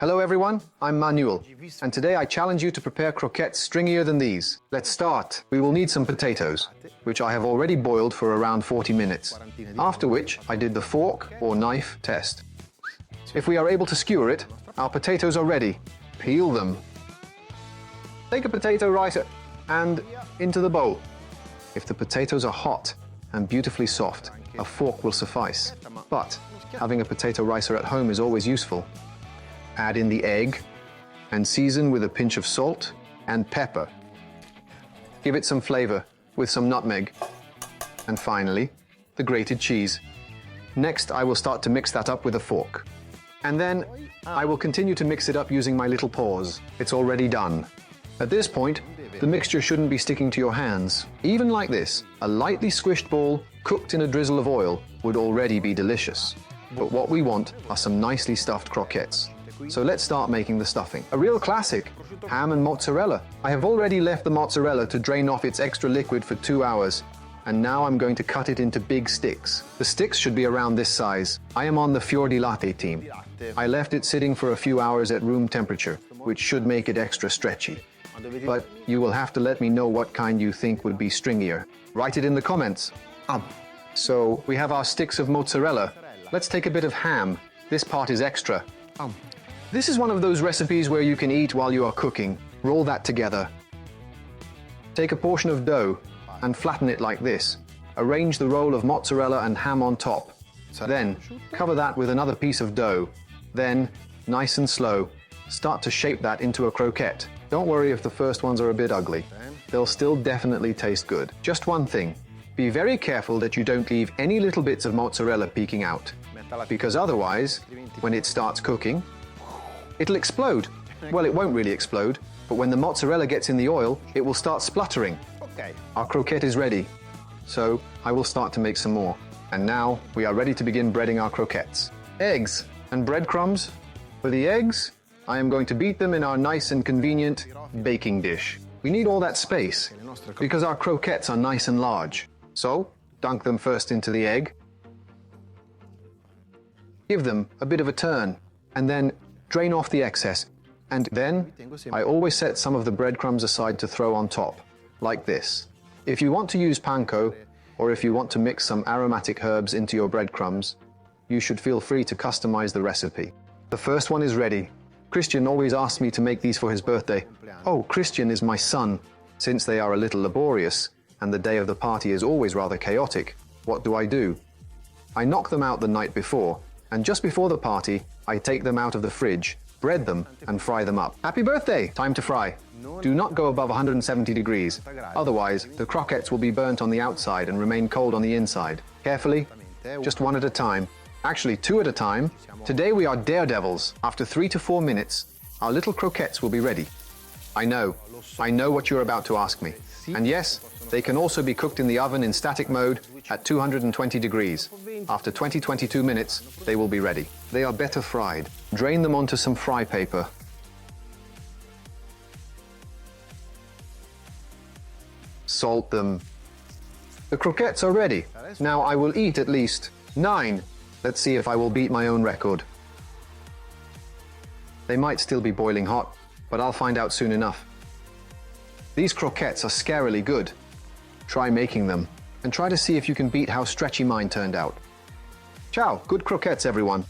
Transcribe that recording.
Hello everyone, I'm Manuel, and today I challenge you to prepare croquettes stringier than these. Let's start. We will need some potatoes, which I have already boiled for around 40 minutes, after which I did the fork or knife test. If we are able to skewer it, our potatoes are ready. Peel them. Take a potato ricer and into the bowl. If the potatoes are hot and beautifully soft, a fork will suffice, but having a potato ricer at home is always useful. Add in the egg and season with a pinch of salt and pepper. Give it some flavor with some nutmeg. And finally, the grated cheese. Next, I will start to mix that up with a fork. And then I will continue to mix it up using my little paws. It's already done. At this point, the mixture shouldn't be sticking to your hands. Even like this, a lightly squished ball cooked in a drizzle of oil would already be delicious. But what we want are some nicely stuffed croquettes. So let's start making the stuffing. A real classic, ham and mozzarella. I have already left the mozzarella to drain off its extra liquid for 2 hours, and now I'm going to cut it into big sticks. The sticks should be around this size. I am on the fior di latte team. I left it sitting for a few hours at room temperature, which should make it extra stretchy. But you will have to let me know what kind you think would be stringier. Write it in the comments. So we have our sticks of mozzarella. Let's take a bit of ham. This part is extra. This is one of those recipes where you can eat while you are cooking. Roll that together. Take a portion of dough and flatten it like this. Arrange the roll of mozzarella and ham on top. Then cover that with another piece of dough. Then, nice and slow, start to shape that into a croquette. Don't worry if the first ones are a bit ugly. They'll still definitely taste good. Just one thing. Be very careful that you don't leave any little bits of mozzarella peeking out, because otherwise, when it starts cooking, it'll explode. Well, it won't really explode, but when the mozzarella gets in the oil, it will start spluttering. Our croquette is ready, so I will start to make some more. And now we are ready to begin breading our croquettes. Eggs and breadcrumbs. For the eggs, I am going to beat them in our nice and convenient baking dish. We need all that space because our croquettes are nice and large. So, dunk them first into the egg. Give them a bit of a turn, and then drain off the excess. And then, I always set some of the breadcrumbs aside to throw on top, like this. If you want to use panko, or if you want to mix some aromatic herbs into your breadcrumbs, you should feel free to customize the recipe. The first one is ready. Christian always asks me to make these for his birthday. Oh, Christian is my son. Since they are a little laborious, and the day of the party is always rather chaotic, what do? I knock them out the night before, and just before the party, I take them out of the fridge, bread them, and fry them up. Happy birthday! Time to fry. Do not go above 170 degrees. Otherwise, the croquettes will be burnt on the outside and remain cold on the inside. Carefully, just one at a time. Actually, 2 at a time. Today we are daredevils. After 3 to 4 minutes, our little croquettes will be ready. I know what you're about to ask me. And yes, they can also be cooked in the oven in static mode at 220 degrees. After 22 minutes, they will be ready. They are better fried. Drain them onto some fry paper. Salt them. The croquettes are ready. Now I will eat at least 9. Let's see if I will beat my own record. They might still be boiling hot, but I'll find out soon enough. These croquettes are scarily good. Try making them, and try to see if you can beat how stretchy mine turned out. Ciao, good croquettes everyone.